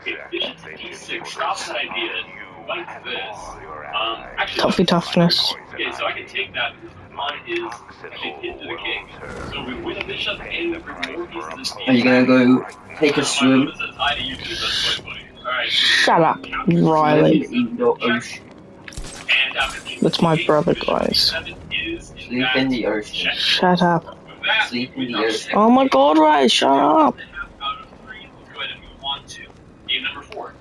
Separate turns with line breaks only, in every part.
Okay, bishop to d6 stops that idea like this. Actually,
Toughy toughness.
okay, so I can take that because the pawn is actually pinned to the king. So we win a bishop and we bring more pieces into the
Are you gonna go take a
my
swim?
opponent says hi to you too, that's quite funny. Alright.
Shut up,
Swim
Riley.
in the ocean.
And after king
That's my
c8,
brother,
bishop
guys.
d7 is
Sleep in the ocean.
check.
Shut up.
With that,
Sleep in
we
the
got
ocean.
Oh my god, Riley, shut up.
1.5 out of 3. Let's go ahead and move on to game number 4.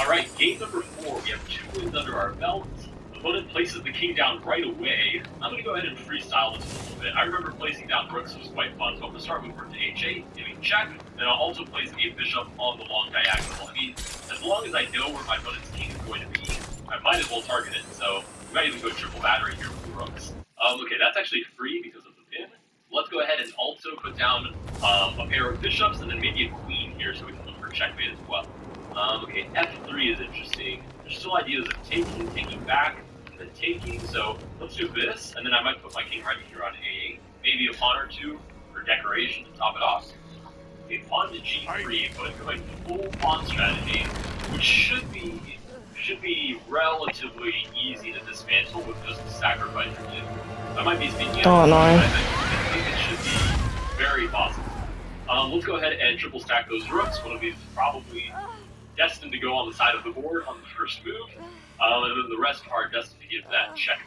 Alright, game number 4. We have 2 wins under our belt. Opponent places the king down right away. I'm going to go ahead and freestyle this a little bit. I remember placing down rooks was quite fun, so I'm going to start with rook to h8, giving check, then I'll also place a bishop on the long diagonal. I mean, as long as I know where my opponent's king is going to be, I might as well target it, so we might even go triple battery here with the rooks. Okay, that's actually free because of the pin. Let's go ahead and also put down a pair of bishops and then maybe a queen here so we can look for checkmate as well. Okay, f3 is interesting. There's still ideas of taking back, and then taking, so let's do this, and then I might put my king right here on a8, maybe a pawn or two for decoration to top it off. Okay, pawn to g3, but going full pawn strategy, which should be relatively easy to dismantle with just a sacrifice or two. I might be speaking
Oh no.
I think it should be very possible. Let's go ahead and triple stack those rooks. One of these is probably destined to go on the side of the board on the first move, and then the rest are destined to give that check.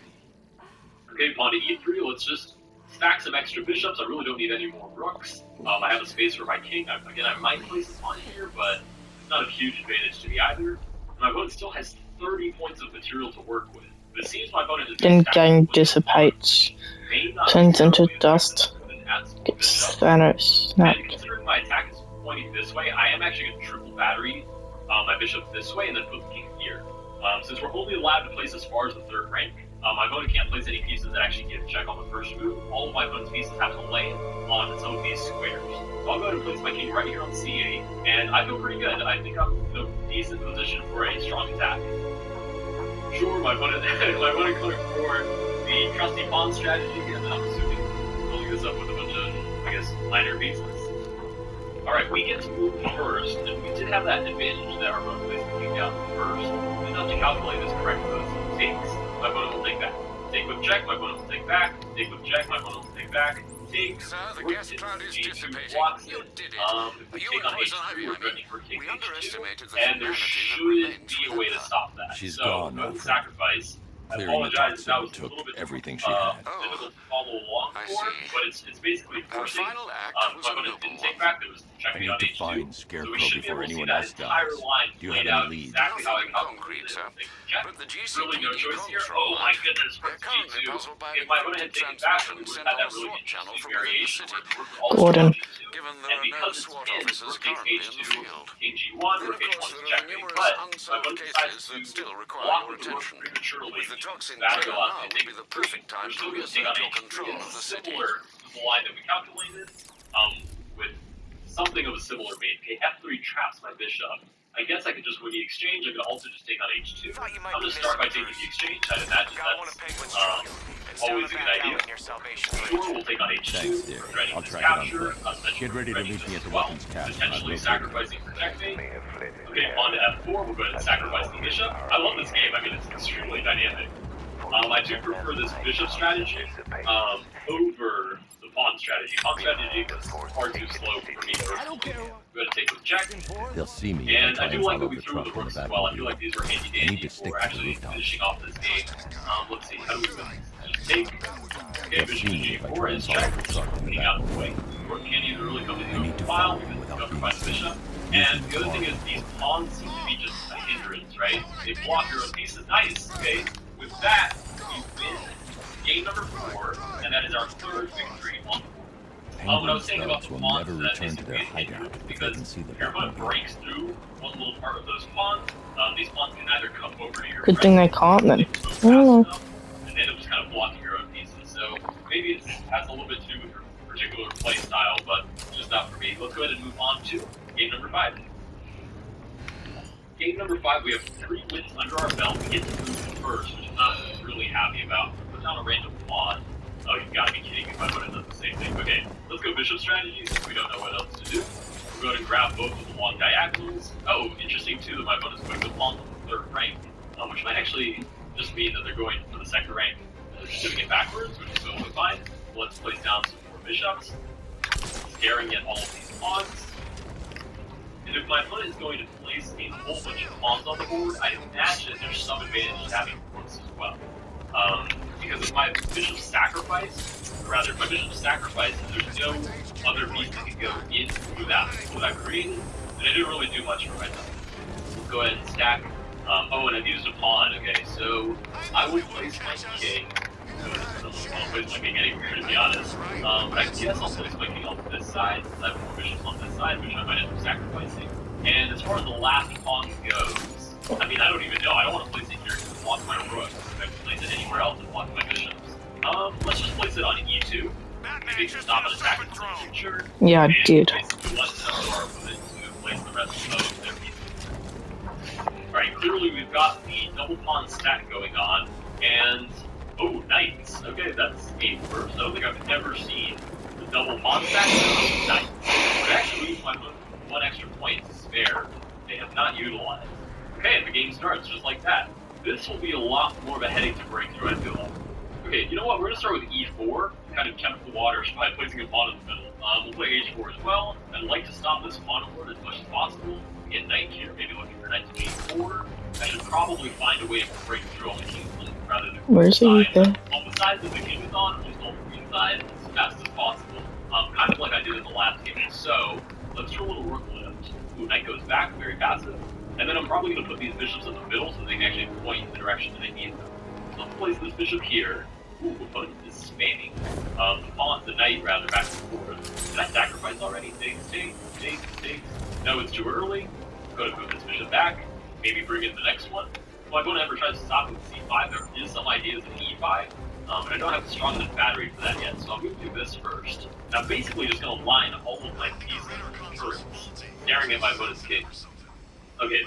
Okay, pawn to e3, let's just stack some extra bishops. I really don't need any more rooks. I have a space for my king. Again, I might place a pawn here, but it's not a huge advantage to me either. My opponent still has 30 points of material to work with. But it seems my opponent has
Then gang dissipates, turns into dust, gets Thanos
And
snapped.
considering my attack is pointing this way, I am actually going to triple battery my bishop this way and then put the king here. Since we're only allowed to place as far as the third rank, my opponent can't place any pieces that actually give check on the first move. All of my opponent's pieces have to lay on some of these squares. So I'll go ahead and place my king right here on c8, and I feel pretty good. I think I'm in a decent position for a strong attack. Sure, my opponent going for the trusty pawn strategy, and then I'm assuming filling this up with a bunch of, I guess, minor pieces. Alright, we get to move first, and we did have that advantage that our opponent placed the king down first. We didn't have to calculate this correctly, so takes, my opponent will take back. Take with check, my opponent will take back. Take with check, my opponent will take back. Take,
Sir, the gas cloud is dissipating. You did it.
If we
You
take on
always
h3, we're threatening for king
We
h2,
underestimated the
and there
humanity that
should be a
remains
way to
within her.
stop that.
She's
so,
gone
go
now,
with
friend.
sacrifice. I
Clearing the
apologize if that
toxin
was a
took
little bit
everything she had.
difficult to follow along
I
for,
see.
but it's basically
Our
forcing.
final act was
My
a
opponent
noble
didn't take
one.
back, there was
I
checkmate
need
on
to
h2.
find
So
Scarecrow
we should be
before
able to see
anyone
that
else
entire
does.
line
Do you
played
have
out
any leads?
exactly how I
Nothing
calculated
concrete, sir.
it.
But the
Really no
GCPD
choice here.
control
Oh my goodness,
They're
rook
currently
g2.
puzzled by
If
the
my opponent had
encrypted
taken back, we
transmission
would have
sent
had that
on a
really
SWAT channel
interesting
from within the
variation
city.
where rook also
Gordon.
on g2.
Given there
And
are no
because it's
SWAT
pinned,
officers
rook takes
currently in the
h2,
field.
king g1,
Then,
rook
of course,
h1 is
there are
checkmate.
numerous
But my
unsolved
opponent
cases
decides
that
to
still require
block
your
with the rook
attention.
prematurely.
With the toxin
Back
clear
off
now
and
will
take
be the
three.
perfect time
We're
to
still going to take
reassert
on
your
h3.
control of
It's
the city.
similar to the line that we calculated, with something of a similar mate. Okay, f3 traps my bishop. I guess I could just win the exchange. I could also just take on h2.
Thought you might
I'm going
be
to start by
missing
taking
Bruce.
the exchange. I'd imagine
Got one of
that's
Penguin's truck. It's down
always
the
a good
back
idea.
alley near Salvation
Sure,
Bridge.
we'll take on h2.
Thanks, dear.
We're threatening
I'll
this
track it on
capture.
foot.
Us mentioning
Get ready to
threatening
meet me
this
at the
as well.
weapons cache.
Potentially
I will
sacrificing for checkmate. Okay, on to f4. We'll go ahead and sacrifice the bishop. I love this game. I mean, it's extremely dynamic. I do prefer this bishop strategy over the pawn strategy. Pawn strategy is far too slow for me. I'm going to take with check.
They'll see me.
And
if I
I
try
do like that
follow
we
the
threw
truck
the
on the
rooks as
back
well.
of
I
the
feel like
wheel.
these were handy
I need
dandy
to stick
for
to the
actually
rooftops.
finishing off this game. Let's see, how do we win? Just take. Okay,
They'll
bishop
see me if I
g4
try and
is
follow
check.
the truck in the
Getting
back.
out of the way. Rook can't either really come to
I
the
need to
file
follow
because it's
without
covered
being
by the
seen.
bishop. And the other thing is these pawns seem to be just a hindrance, right? They block your own pieces. Nice, okay? With that, we win game number 4, and that is our third victory on the board. What I was saying about
Penguin
the
will
pawns
never
is that
return to their
basically
hideout if they
because
can see the
if your opponent
Batmobile.
breaks through one little part of those pawns, these pawns can either come over to your
Good thing they can't then.
fast
Oh.
enough, and end up just kind of blocking your own pieces. So maybe it has a little bit to do with your particular play style, but it's just not for me. Let's go ahead and move on to game number 5. Game number 5, we have 3 wins under our belt. We get to move first, which I'm not really happy about. Put down a random pawn. Oh, you've got to be kidding me. My opponent does the same thing. Okay, let's go bishop strategy since we don't know what else to do. We'll go ahead and grab both of the long diagonals. pawns. Oh, interesting too that my opponent's putting the pawns on the 3rd rank, which might actually just mean that they're going for the 2nd rank. They're just doing it backwards, which is totally fine. Let's place down some more bishops, staring at all of these pawns. And if my opponent is going to place a whole bunch of pawns on the board, I imagine there's some advantage to having rooks as well. Because if my bishop sacrifice, or rather, if my bishop sacrifice, there's no other piece that can go into that what I've created, then I didn't really do much for myself. We'll go ahead and stack. Oh, and I've used a pawn. Okay, so I would place my king. I don't place my king anywhere, to be honest. But I guess I'll place my king on this side, since I have more bishops on this side, which I might end up sacrificing. And as far as the last pawn goes, I mean, I don't even know. I don't want to place it here to block my rooks. I can place it anywhere else and block my bishops. Let's just place it on E2. Maybe it can stop an attack in the future.
Yeah,
And
dude.
basically let our opponent to place the rest of their pieces. Alright, clearly we've got the double pawn stack going on, and oh, knights. Okay, that's a first. I don't think I've ever seen the double pawn stack. Knights. But actually, my one extra point to spare, they have not utilized. Okay, and the game starts just like that. This will be a lot more of a headache to break through, I feel like. Okay, you know what? We're gonna start with E4, kind of tempt the waters by placing a pawn in the middle. We'll play H4 as well. I'd like to stop this pawn board as much as possible. Get knight here, maybe looking for knight to H4. I should probably find a way to break through on the king's link rather than
Where's he then?
on the side that the king is on, just on the green side, as fast as possible. Kind of like I did in the last game. So, let's throw a little rook lift. Ooh, knight goes back, very passive. And then I'm probably going to put these bishops in the middle so they can actually point in the direction that I need them. So let's place this bishop here. Ooh, opponent is spamming. The knight, rather, back and forth. Did I sacrifice already? Takes. No, it's too early. I'm going to move this bishop back. Maybe bring in the next one. If my opponent ever tries to stop with C5, there is some ideas in E5. But I don't have a strong enough battery for that yet, so I'm going to do this first. And I'm basically just going to line all of my pieces first, staring at my opponent's king. Okay,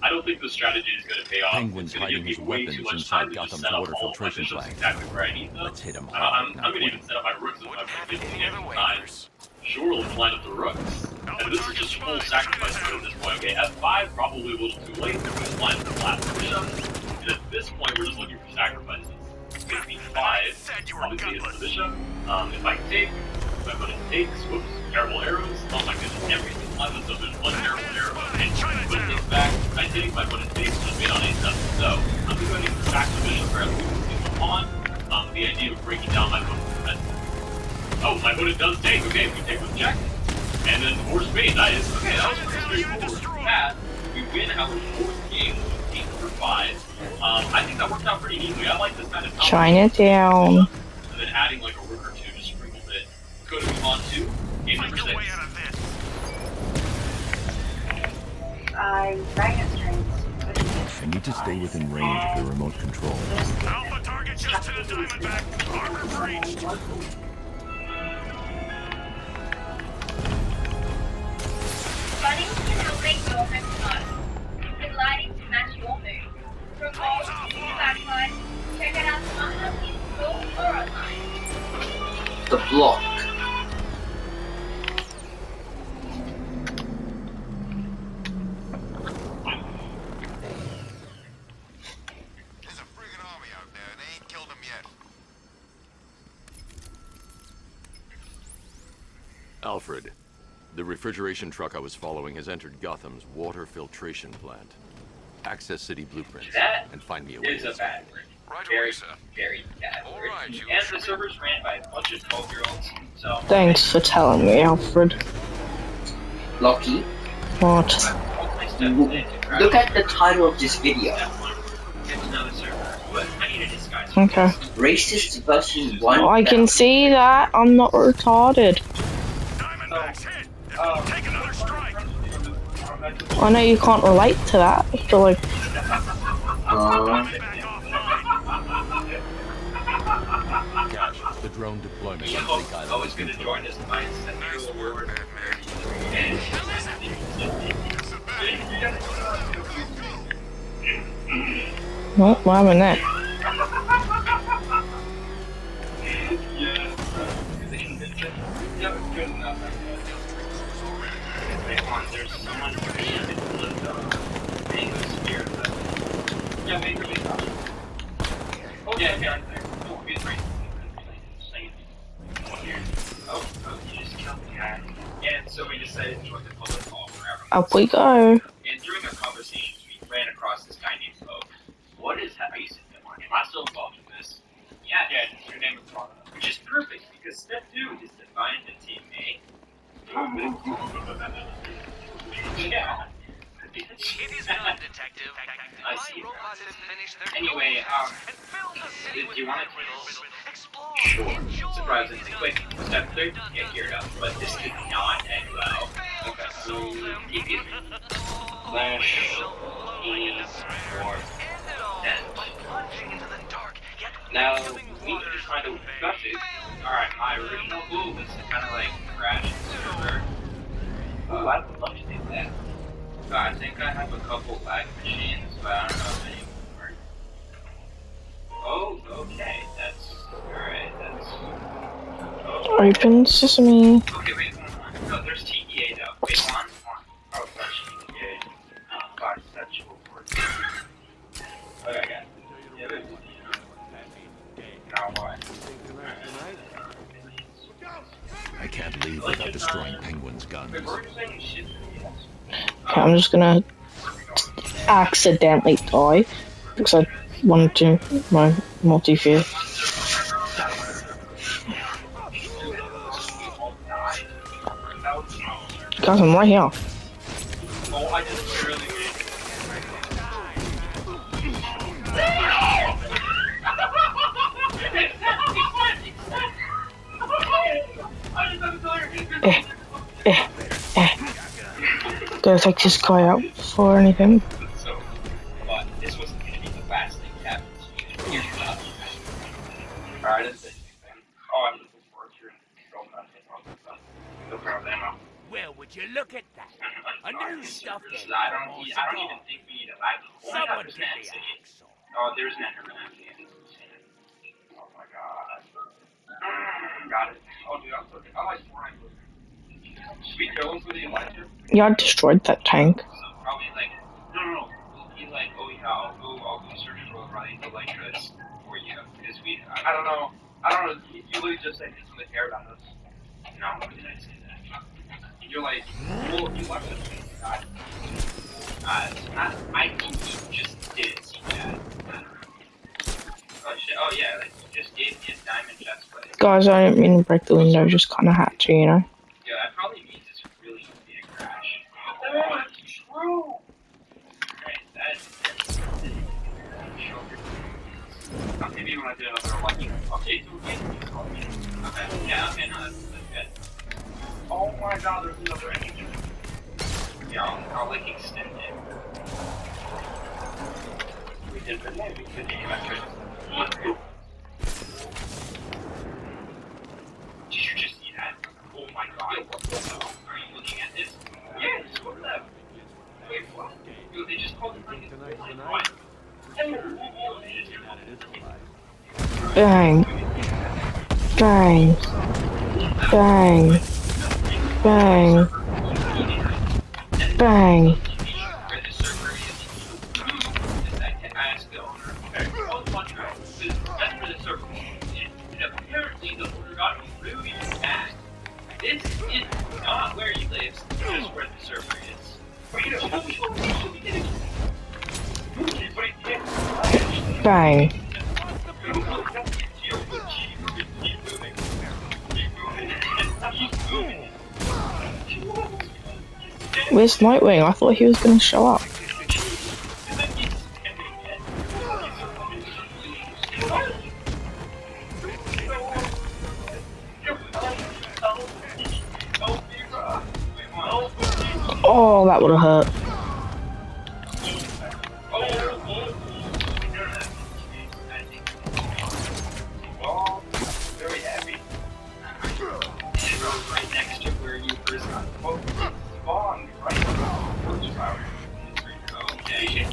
I don't think this strategy is going to pay off.
Penguin's
It's going to
hiding
give
his
me way too
weapons
much time
inside
to just
Gotham's
set up
water
all of my
filtration
bishops
plant.
exactly where I need them.
Let's hit him
I'm
hard.
going to even set up my rooks as my
Wouldn't have
15
any other
time.
waivers.
Sure, let's line up the rooks. And this is just full sacrifice mode at this point. Okay, F5, probably a little too late. We're just lining the last bishop. And at this point, we're just looking for sacrifices. B5, obviously it's the bishop. If I take, if my opponent takes, whoops, terrible arrows. Oh my goodness, every single time there's one terrible arrow. And my opponent takes back, I take, my opponent takes, just made on A7. So, I'm going to sack the bishop for at least a single pawn. The idea of breaking down my opponent's defense. Oh, my opponent does take. Okay, we take with check. And then more spade. Nice. Okay, that was pretty straightforward. That, we win our 4th game with game number 5. I think that worked out pretty neatly. I like this kind of
Chinatown.
And then adding like a rook or two to sprinkle it. Go to move on to game number 6.
I need to stay within range of the remote control.
Alpha target just hit a diamondback. Armor breached.
Running can help make your home smart. With lighting to match your mood. From home to the backlight, check it out Smart Hub in store or online.
The block.
There's a friggin' army out there, and they ain't killed them yet.
Alfred, the refrigeration truck I was following has entered Gotham's water filtration plant. Access city blueprints
That
and find me a way.
is a bad word.
Right
Very,
away, sir.
very bad
All
word.
right, you
And
should
the server's ran by a bunch of 12-year-olds. So
Thanks for telling me, Alfred.
Lucky.
What?
Look at the title of this video.
Get to know the server. But I need a disguise.
Okay.
Racist versus one.
Oh, I can see that. I'm not retarded.
Diamondbacks hit. They'll take another strike.
I know you can't relate to that. But like,
Back offline.
Cash, the drone deployment on
Hope
Lake Island
always
is
going to
confirmed.
join us by
Nice
Central
work,
Award.
Batman.
oh, what happened there?
There's someone Yeah, make her big up. Oh, yeah, right there. Oh, he's right. Oh, you just killed the guy. And so we decided to join the public call forever.
Up we go.
And during our conversations, we ran across this guy named Poe. What is that? Are you sitting there? Am I still involved in this? Yeah, your name is brought up. Which is perfect, because step 2 is to find the teammate. Yeah.
It is done, Detective.
I
My
see.
robots have finished their
Anyway,
and filled the city
do you want to
explore?
Sure.
Enjoy.
Surprisingly quick. Step 3, get geared up. But this did not end well. Okay, so keep using Flash, E, or now, we need to find a message. Alright, my original goal was to kind of like crash the server. I would love to do that. I think I have a couple lag machines, but I don't know if any work. Oh, okay, that's alright, that's... Oh.
Open sesame.
Okay, wait, hold on. No, there's TPA though. Wait, hold on. Oh, gosh, TPA. Oh, gosh, that's cool. Okay, I got it. Yeah, wait, now what?
I can't leave without destroying Penguin's guns.
Okay, I'm just gonna accidentally die because I wanted to my multi-fear. Guys, I'm right here.
Oh, I just barely
Gotta take this guy out for anything.
So, but this wasn't going to be the last thing that happens. Here's the last thing. Alright, that's it. Oh, I'm looking forward to no problem ammo.
Well, would you look at that? A new stuff
I don't even think we need a lag.
Someone get the axe.
Oh, there's an Enderman. Oh my god. Got it. Oh, dude, I like Fortnite. Sweet Jones with the Elijah.
Yeah, I destroyed that tank.
Probably like, no. He's like, oh yeah, I'll go search for running Elytras for you. Because I don't know. You literally just said it's with hair on us. No, why did I say that? You're like, well, you watched this. I think you just didn't see that. Oh shit, oh yeah, like, you just gave me a diamond chest plate.
Guys, I didn't mean to break the window, just kinda had to, you know?
Yeah, that probably means it's really easy to crash. Oh, that's true! Right, that's maybe when I did another lucky. Okay, so we okay, yeah, okay, no, that's good. Oh my god, there's another engine. Yeah, I'll like extend it. We did the name, we could do electric. Did you just see that? Oh my god. What the hell? Are you looking at this? Yes, what the? Wait, what? Yo, they just called it like what?
Bang. Bang. Bang. Bang. Bang.
Where the server is. I asked the owner. That's where the server is. And apparently the owner got really mad. This is not where he lives, just where the server is.
Bang. Where's Nightwing? I thought he was gonna show up. Oh, that would have hurt.
Very happy. Right next to where you first spawned, right? Okay.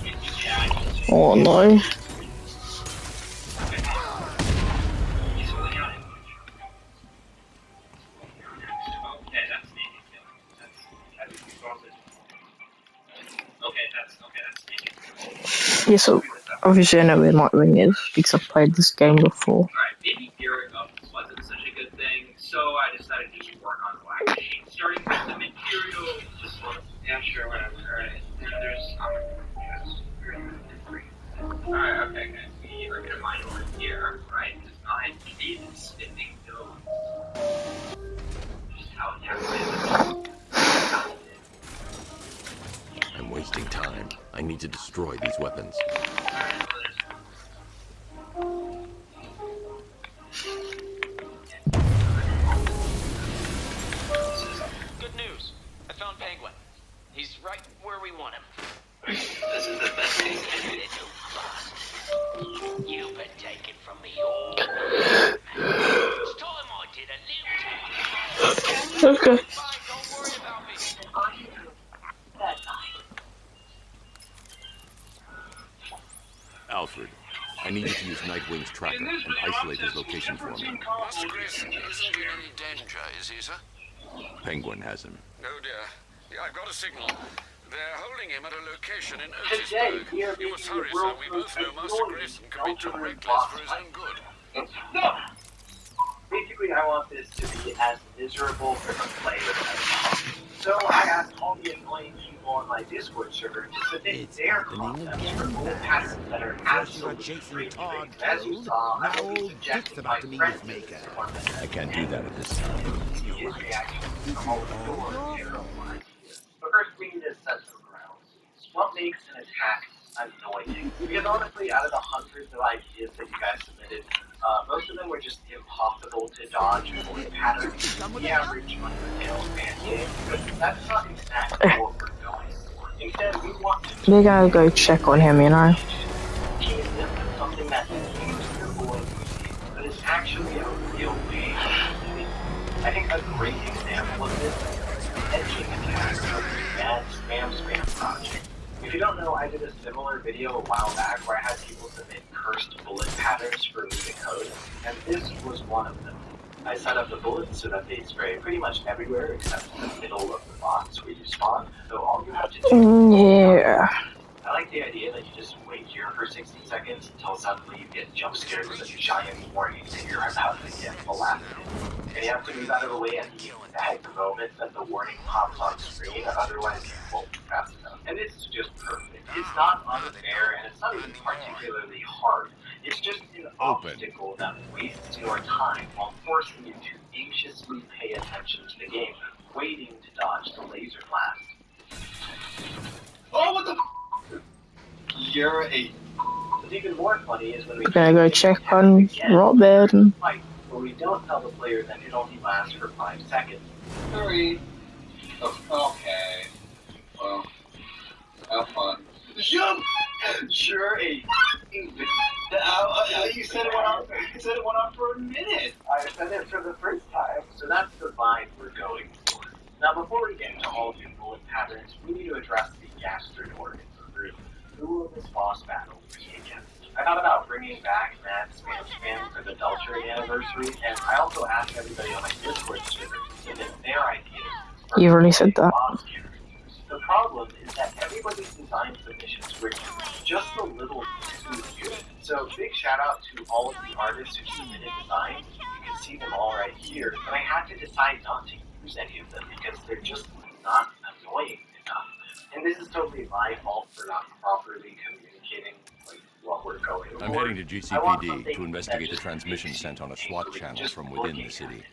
Oh no. Yeah, so Obviously, I know where Nightwing is because I've played this game before.
Alright, maybe gearing up wasn't such a good thing, so I decided to just work on Black Machine, starting with the material. Just sort of, yeah, sure, whatever. Alright, and there's, alright, okay, guys, we are gonna mine over here, right? Design feed and spinning nodes. Just how it calculated.
I'm wasting time. I need to destroy these weapons.
Good news. I found Penguin. He's right where we want him.
This is the best thing.
Little bastard. You've been taken from me all. It's time I did a little.
Okay.
Fine, don't worry about me.
Alfred, I need you to use Nightwing's tracker and isolate his location for me.
Master Grayson isn't in any danger, is he, sir?
Penguin has him.
Oh dear. Yeah, I've got a signal. They're holding him at a location in Otisburg. You must hurry, sir. We both know Master Grayson can be too reckless for his own good.
No! Basically, I want this to be as miserable for the player as possible. So I asked all the annoying people on my Discord server to submit their concepts for bullet patterns that are absolutely free. As you saw, I will be suggesting my friends
I can't do that at this time.
see his reaction from all the door terrifying. But first, we need to set some grounds. What makes an attack annoying? Because honestly, out of the hundreds of ideas that you guys submitted, most of them were just impossible to dodge bullet patterns. The average Undertale fan game, but that's not exactly what we're going for. Instead, we want to
They're gonna go check on him, you know.
tease them with something that seems simple and easy, but is actually a real way of doing. I think a great example of this is the edging attack of the Mad Spam project. If you don't know, I did a similar video a while back where I had people submit cursed bullet patterns for me to code, and this was one of them. I set up the bullets so that they spray pretty much everywhere except in the middle of the box where you spawn, so all you have to do
Yeah.
I like the idea that you just wait here for 60 seconds until suddenly you get jump scared with a giant warning that you're about to get blasted. And you have to move out of the way at the exact moment that the warning pops on screen, otherwise you won't be fast enough. And this is just perfect. It's not unfair, and it's not even particularly hard. It's just an obstacle that wastes your time while forcing you to anxiously pay attention to the game, waiting to dodge the laser blast. Oh, what the You're a... What's even more funny is when we...
We're gonna go check on Robert and...
Fight, where we don't tell the player that it only lasts for 5 seconds. 3. Okay. Well, have fun. Jump! Sure, a... you said it went on for a minute. I said it for the first time. So that's the vibe we're going for. Now, before we get into all new bullet patterns, we need to address the gastric organs group. Who will this boss battle be against? I thought about bringing back Mad Spam for the Deltering anniversary, and I also asked everybody on my Discord server to submit their ideas.
You've already said that.
The problem is that everybody's design submissions were just a little too good. So big shout out to all of the artists who submitted designs. You can see them all right here, but I had to decide not to use any of them because they're just not annoying enough. And this is totally my fault for not properly communicating what we're going for.
I'm heading to GCPD to investigate the transmission sent on a SWAT channel from within the city.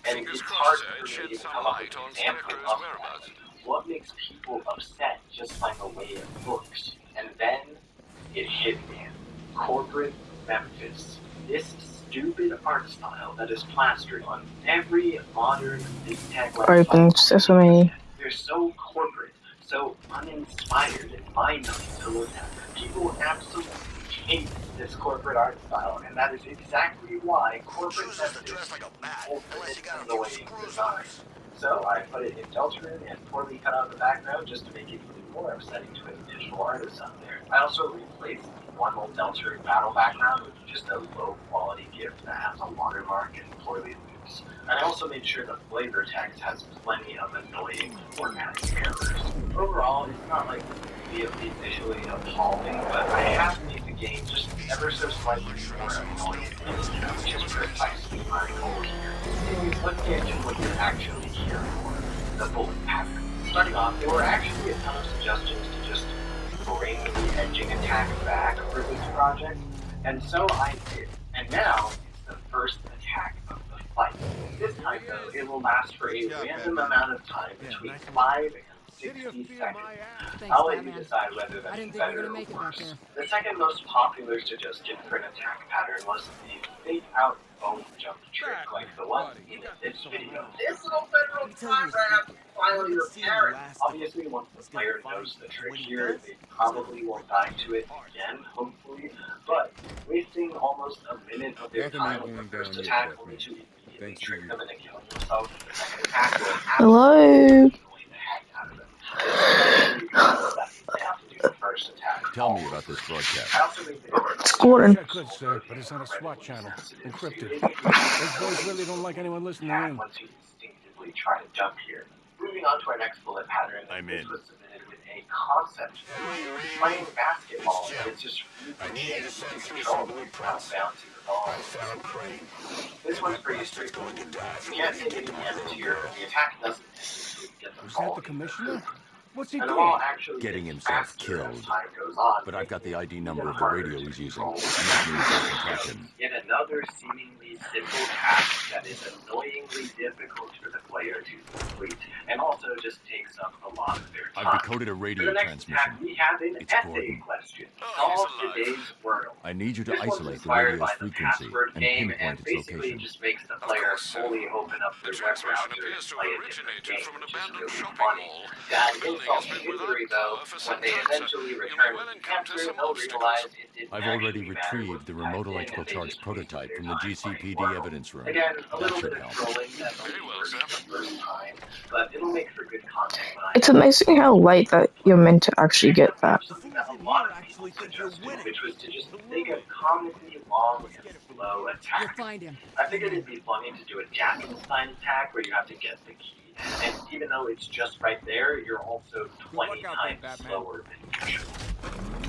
And it's hard for me to come up with an example of that. What makes people upset just by the way it looks? And then it hit me. Corporate Memphis. This stupid art style that is plastered on every modern big tech website.
Open Sesame.
They're so corporate, so uninspired and mind-numbing to look at. People absolutely hate this corporate art style, and that is exactly why corporate Memphis ultimate annoying design. So I put it in Deltron and poorly cut out the background just to make it even more upsetting to any digital artists out there. I also replaced the normal Deltron battle background with just a low quality GIF that has a watermark and poorly loops. And I also made sure the flavor text has plenty of annoying formatting errors. Overall, it's not like immediately visually appalling, but I have made the game just ever so slightly more annoying, which is precisely my goal here. Anyways, let's get to what you're actually here for, the bullet pattern. Starting off, there were actually a ton of suggestions to just bring the edging attack back for this project, and so I did. And now, it's the first attack of the fight. This time, though, it will last for a random amount of time between 5 and 60 seconds. I'll let you decide whether that's better or worse. The second most popular suggestion for an attack pattern was the fake-out bone jump trick like the one in this video. This little federal time right after you finally repair it. Obviously, once the player knows the trick here, they probably won't die to it again, hopefully, but wasting almost a minute of their time on the first attack only to immediately trick them into killing themselves with the second attack will
Hello?
annoy the heck out of them.
Tell me about this broadcast.
It's Gordon.
I could, sir, but it's on a SWAT channel. Encrypted. Those boys really don't like anyone listening in.
Once you instinctively try to jump here. Moving on to our next bullet pattern, this was submitted with a concept. Playing basketball, it's just really control without bouncing the ball. This one's pretty straightforward. You can't hit any damage here, but the attack doesn't get the ball.
Is that the commissioner? What's he
And
doing?
while actually
Getting himself
faster as
killed.
time goes on,
But I've got the ID number
even
of the
harder
radio
to
he's using.
control.
And that means I can track him.
Yet another seemingly simple task that is annoyingly difficult for the player to complete, and also just takes up a lot of their time.
I've decoded a
For
radio
the next
transmission.
attack, we have an
It's
essay
Gordon.
question. Solve today's wordle.
I need you to
This one's
isolate the
inspired
radio's
by the
frequency
password
and
game,
pinpoint
and
its
basically
location.
just makes the player fully open up
The
their web
transmission
browser and
appears to
play
have
a different
originated
game,
from an
which is
abandoned
really
shopping
funny.
mall.
That
The building
insult
has been
to
without
injury, though,
power for
when
some
they
time, so
eventually
you may
return
well
to the
encounter
answer,
some
they'll
obstacles.
realize it didn't
I've already
actually matter
retrieved
what
the
you
remote
typed in,
electrical
and they
charge
just
prototype
wasted
from
their
the
time playing
GCPD
Wordle.
evidence room.
Again, a
That
little
should
bit of
help.
trolling that
Very well,
works
sir.
the first time, but it'll make for good content when I
It's amazing how late that you're meant to actually get that.
something that a lot of people suggested, which was to just take a comically long and slow attack. I figured it'd be funny to do a Japanese-style attack where you have to get the key, and even though it's just right there, you're also 20 times slower than usual.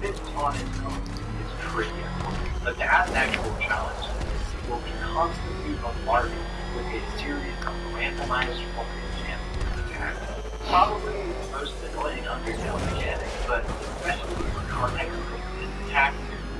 This on its own is pretty annoying, but to add an actual challenge to this, will be constantly bombarded with a series of randomized focus and attacks. Probably the most annoying Undertale mechanic, but especially for context, this attack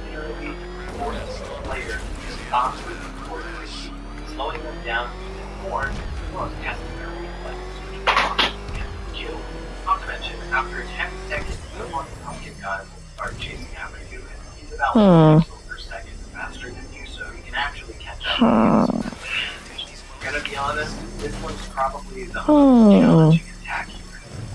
literally forces the player to stop moving towards the key, slowing them down even more, as well as testing their reflexes, which will constantly get them killed. Not to mention, after 10 seconds, the one pumpkin guy will start chasing after you, and he's about 1 pixel per second faster than you, so you can actually catch up. Gonna be honest, this one's probably the most challenging attack here.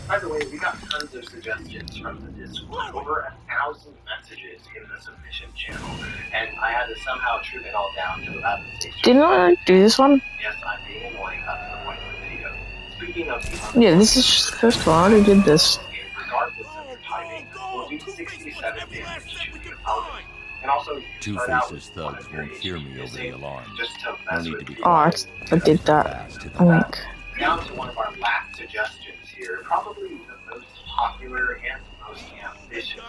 By the way, we got tons of suggestions from the Discord, over 1,000 messages in the submission channel, and I had to somehow trim it all down to about 6.
Didn't I do this one?
Yes, I'm being annoying, that's the point of the video. Speaking of the
Yeah, this is just the first one. I already did this.
regardless of your timing, will do 67 damage to the opponent. And also, you
Two
start out
Faces
with one
thugs
of your
won't hear me over the
HP
alarm.
just to
No
mess
need
with
to be
you.
Oh, I
quiet.
did that.
Fast to the
I
back.
think.
Now to one of our last suggestions here, probably the most popular and most ambitious,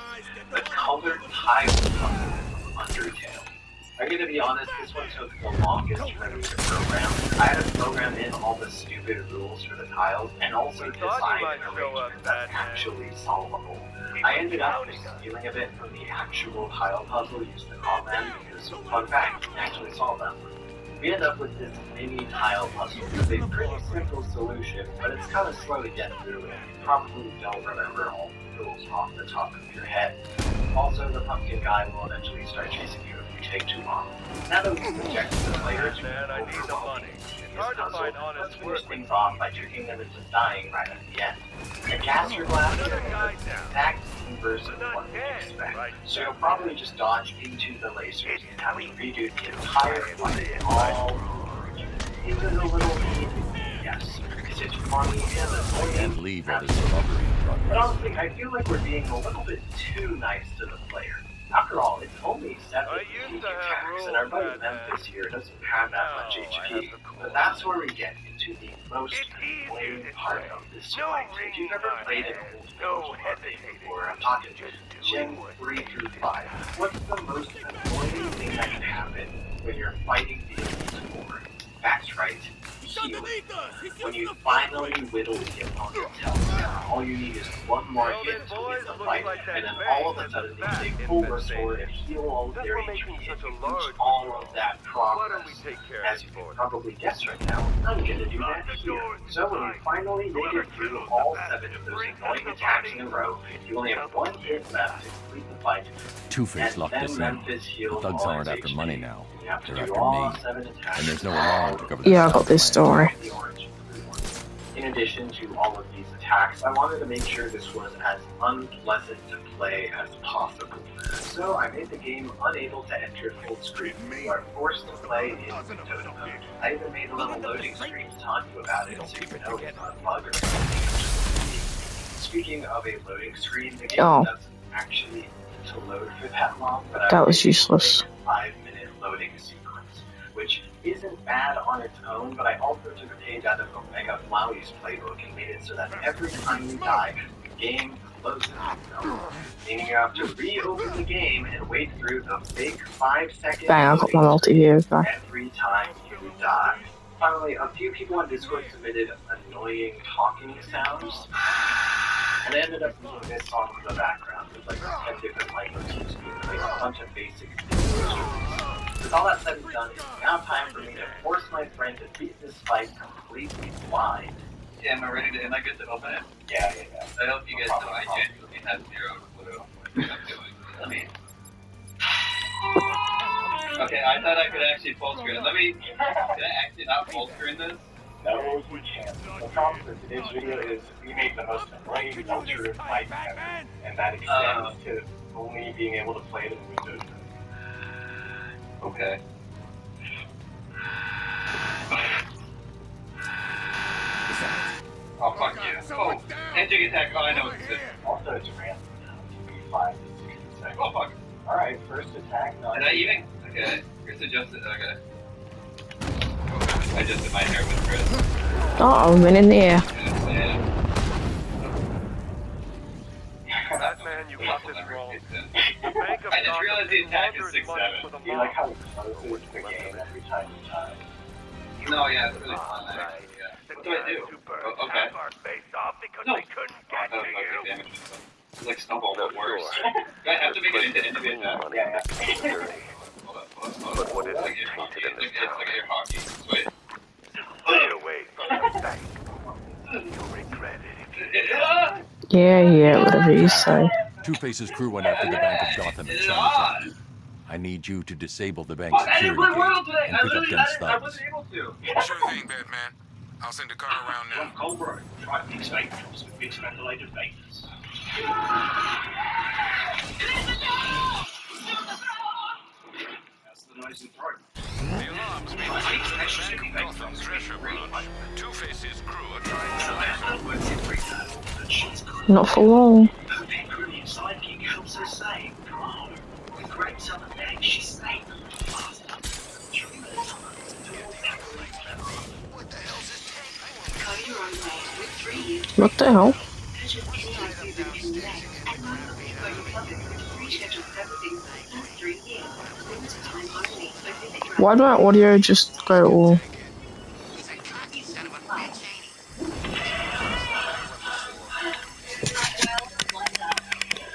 the colored tile puzzle from Undertale. I'm gonna be honest, this one took the longest for me to program. I had to program in all the stupid rules for the tiles, and also design an arrangement that's actually solvable. I ended up stealing a bit from the actual tile puzzle used to call them, because, fun fact, you can actually solve them. We end up with this mini tile puzzle with a pretty simple solution, but it's kind of slow to get through, and you probably don't remember all the rules off the top of your head. Also, the pumpkin guy will eventually start chasing you if you take too long. Now that we've subjected the players to an overwhelming puzzle, let's finish things off by tricking them into dying right at the end. A caster blast is the exact inverse of what you expect, so you'll probably just dodge into the lasers and have to redo the entire fight all over again. Is it a little yes. Is it funny and annoying?
And leave all this robbery in
But
progress.
honestly, I feel like we're being a little bit too nice to the player. After all, it's only 7 unique attacks, and our buddy Memphis here doesn't have that much HP. But that's where we get into to the most annoying part of this fight. If you've ever played an old game before, I'm talking Gen 3 through 5, what's the most annoying thing that can happen when you're fighting the Elite Four? That's right, healing. When you finally whittle the opponent's health down, all you need is one more hit to win the fight, and then all of a sudden they take full restore and heal all of their HP, and you lose all of that progress. As you can probably guess right now, I'm gonna do that here. So when you finally make it through all 7 of those annoying attacks in a row, you only have one hit left to complete the fight.
Two-Face locked us in. The thugs aren't after money now. They're after me. And there's no alarm to cover the
Yeah, I got this story.
In addition to all of these attacks, I wanted to make sure this was as unpleasant to play as possible. So I made the game unable to enter full screen. You are forced to play in Windows mode. I even made a little loading screen to tell you about it so you know it's not a bug or something. Speaking of a loading screen, the game doesn't actually need to load for that long, but
that was useless.
5-minute loading sequence, which isn't bad on its own, but I also took a page out of Omega Flowey's playbook and made it so that every time you die, the game closes itself. Meaning you have to reopen the game and wait through the fake 5-second
Bang, I got my multi here, guy.
every time you die. Finally, a few people on Discord submitted annoying talking sounds, and I ended up using this song in the background with like 10 different microchips being played, a bunch of basic instruments. With all that said and done, it's now time for me to force my friend to beat this fight completely blind.
Yeah, am I ready to? Am I good to open it?
Yeah.
I hope you guys know I genuinely have zero clue what I'm doing. Let me. Okay, I thought I could actually full screen it. Can I actually not full screen this?
No, we can't. The problem for today's video is we made the most annoying vulture fight ever, and that extends to only being able to play it in Windows.
Okay. Oh, fuck you. Oh, handshake attack. Oh, I know what this is.
Also, it's random. 5 to 60 seconds.
Oh, fuck.
Alright, first attack.
Did I even? Okay. Here's adjusted. Okay. I adjusted my hair with Chris.
Oh, I'm in the air.
That man you got this wrong.
I just realized the attack is 6-7.
Do you like how it closes the game every time you die?
No, yeah, it's really fun. Actually, yeah. What do I do? Oh, okay. No. I thought it was like damage. It's like snowball, but worse. Do I have to make it into enemy attack?
Yeah.
Hold on.
But what is
It's like air hockey. Wait.
Stay away from the bank. You'll regret it.
Yeah, whatever you say.
Two-Face's crew went after the Bank of Gotham and Chinatown. I need you to disable the bank's security gate and pick up them thugs.
I wasn't able to.
Sure thing, Batman. I'll send a car around now.
Colbert, try to expect big speculated fakers. That's the noise in the throat.
The alarm's being triggered by the Bank of Gotham's treasure branch. Two-Face's crew are trying to...
Not for long.
The brilliant sidekick helps her save. With great southern name, she's saved.
What the hell? Why do my audio just go all...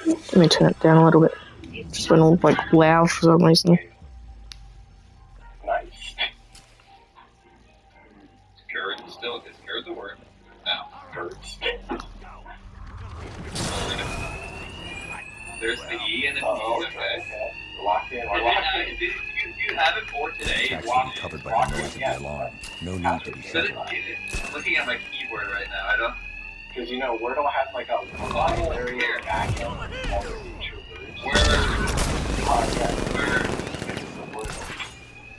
Let me turn it down a little bit. Just went all like loud for some reason.
Nice.
Current still is current the word. Now. There's the E and the P, okay.
Locked in.
Do you have it for today?
It's covered by the noise of the alarm. No need to be set.
I'm looking at my keyboard right now. I don't.
Because you know, Wordle has like a model area back end with all the future words.
Where?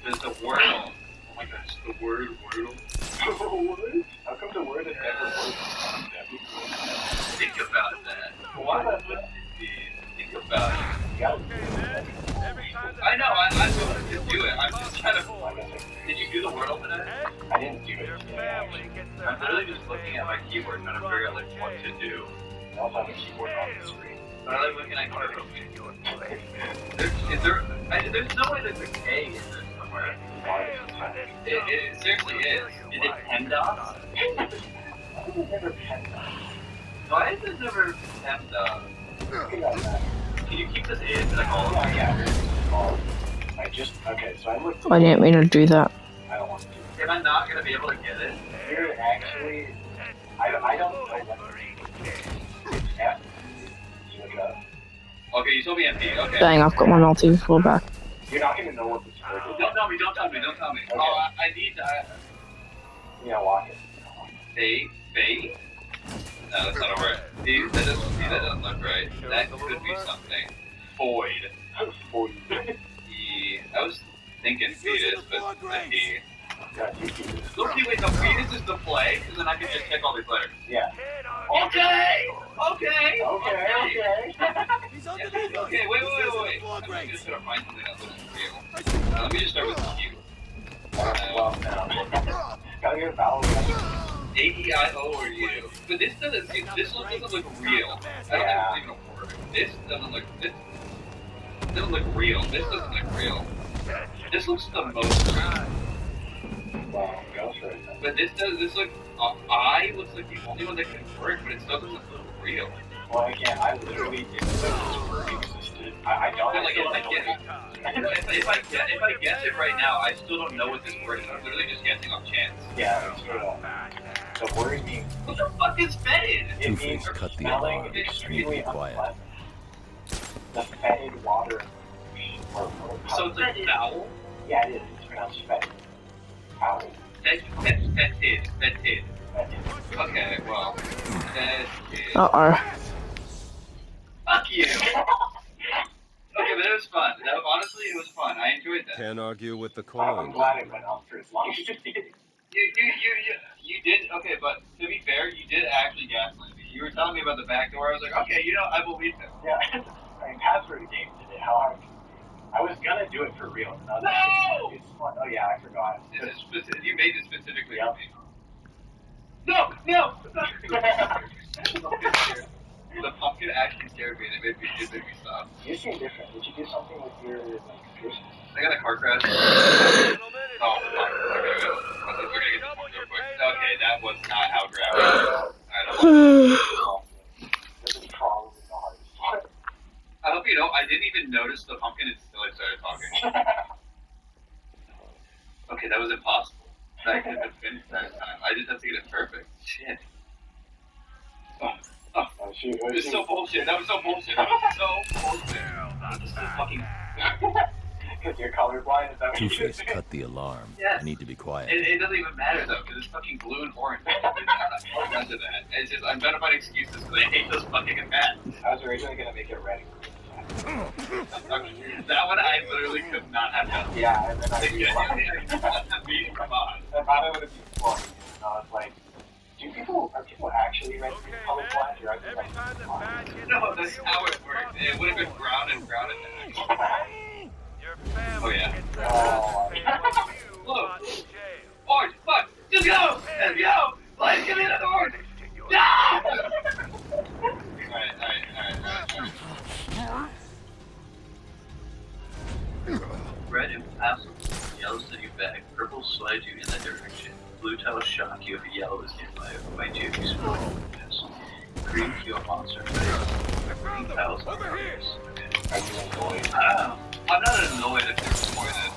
There's the Wordle. Oh my gosh, the word Wordle.
What? How come the word is never words?
Think about that. What? Think about it. I know, I'm going to do it. I'm just trying to. Did you do the Wordle today?
I I didn't do it today, actually.
I'm literally just looking at my keyboard trying to figure out like what to do.
I also have a keyboard on the screen.
But I like looking at keyboard. There's no way there's a K in this somewhere. It seriously is. Is it PEMDAS?
Why is it never PEMDAS?
Why is it never PEMDAS? Can you keep this in like all of them?
Yeah. Okay, so I looked.
I didn't mean to do that.
I don't want to do it.
Am I not gonna be able to get it?
Here, actually, I don't know what it's F. You look it up.
Okay, you told me MP. Okay.
Dang, I've got my multi-full back.
You're not gonna know what this word is.
Don't tell me. Don't tell me.
Okay.
Oh, I need to.
Yeah, walk it.
Bait? No, that's not a word. See, that doesn't look right. That could be something. Void.
Void.
I was thinking fetus, but the D.
Yeah, you keep it.
Okay, wait, the fetus is the play, and then I can just check all these letters.
Yeah.
Okay!
Okay.
Okay, wait. I'm just gonna find something that looks real. Let me just start with Q.
Well, now. Gotta get a vowel.
A-E-I-O or U. But this doesn't seem, this one doesn't look real. I don't think it's even a word. This doesn't look real. This doesn't look real. This looks the most real.
Wow, go for it.
But this look, I looks like the only one that can work, but it still doesn't look real.
Well, again, I literally didn't know this word existed. I don't
But like, if I guess it right now, I still don't know what this word is. I'm literally just guessing on chance.
Yeah, it's true. The word means.
What the fuck is fetid?
It means
cut the
smelling
alarm.
extremely
Quiet.
unpleasant. The fetid water.
So it's like foul?
Yeah, it is. It's pronounced fetid. Foul.
Fetid. Okay, well. Fetid.
Uh-oh.
Fuck you! Okay, but it was fun. Honestly, it was fun. I enjoyed that.
Can't argue with the
I'm
coin.
glad it went on for as long as it did.
You did, okay, but to be fair, you did actually gaslight me. You were telling me about the back door. I was like, okay, I believe him.
Yeah, I mean, password game did it. How I was gonna do it for real. No! It's fun. Oh yeah, I forgot.
You made it specifically
Yep.
for me. No! The pumpkin actually scared me and it made me stop.
You seem different. Did you do something with your piercings?
I got a car crash. Oh, fuck. Okay, we're gonna get this real quick. Okay, that was not how gravity. I don't know.
This is probably the hardest part.
I hope you know, I didn't even notice the pumpkin until I started talking. Okay, that was impossible. That could have been finished that time. I just have to get it perfect. Shit.
Oh, shoot.
This is so bullshit. That was so bullshit. This is fucking...
Because you're colorblind, is that what you
Two-Face
said?
cut the alarm.
Yes.
I need to be quiet.
It doesn't even matter though, because it's fucking blue and orange. I'm not to that. It's just, I'm trying to find excuses because I hate those fucking bats.
I was originally going to make it red.
That one I literally could not have done.
Yeah, and then I
Come on.
I thought it would have been fun. And I was like, are people actually red colorblind? Or are they like,
No, that's how it worked. It would have been brown and brown and oh yeah.
Oh,
Look. Orange, fuck! Just go! Let's go! Let's get in the orange! No! Alright. Red impassable. Yellow send you back. Purple slide you in that direction. Blue tiles shock you if yellow is nearby. White you explode. Green kill monster face. Green tiles on targets.
are you annoyed?
I'm not annoyed if there's more than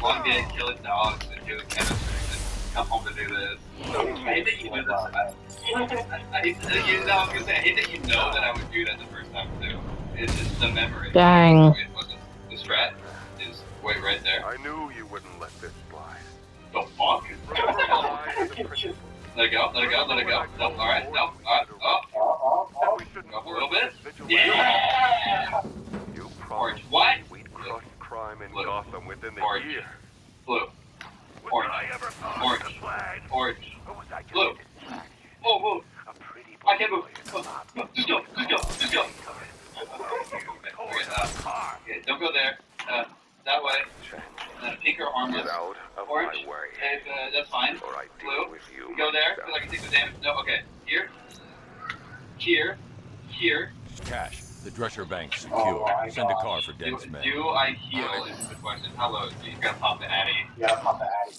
one day killing dogs and doing chemistry and come home to do this. I hate that you do this. I hate that you know, I was gonna say, I hate that you know that I would do that the first time too. It's just the memory.
Dang.
The strat is way right there.
I knew you wouldn't let this slide.
The fuck? Let it go, let it go, let it go. Nope, alright, nope, alright, oh. Go for a little bit. Yeah!
You
Orange.
promised
What?
we'd crush crime in
Blue.
Gotham within the
Orange.
year.
Blue. Orange. Orange. Orange. Blue. Oh, move. I can't move. Just go, just go, just go. Okay, don't go there. That way. Pink or harmless.
Get out of
Orange.
my way.
That's fine.
Or I
Blue.
deal with you.
Go there, because I can take the damage. No, okay. Here. Here. Here.
Cash. The Drescher Bank secure. Send a car for dense men.
Do I heal is the question. Hello, you gotta pop the Addy.
Yeah, pop the Addy.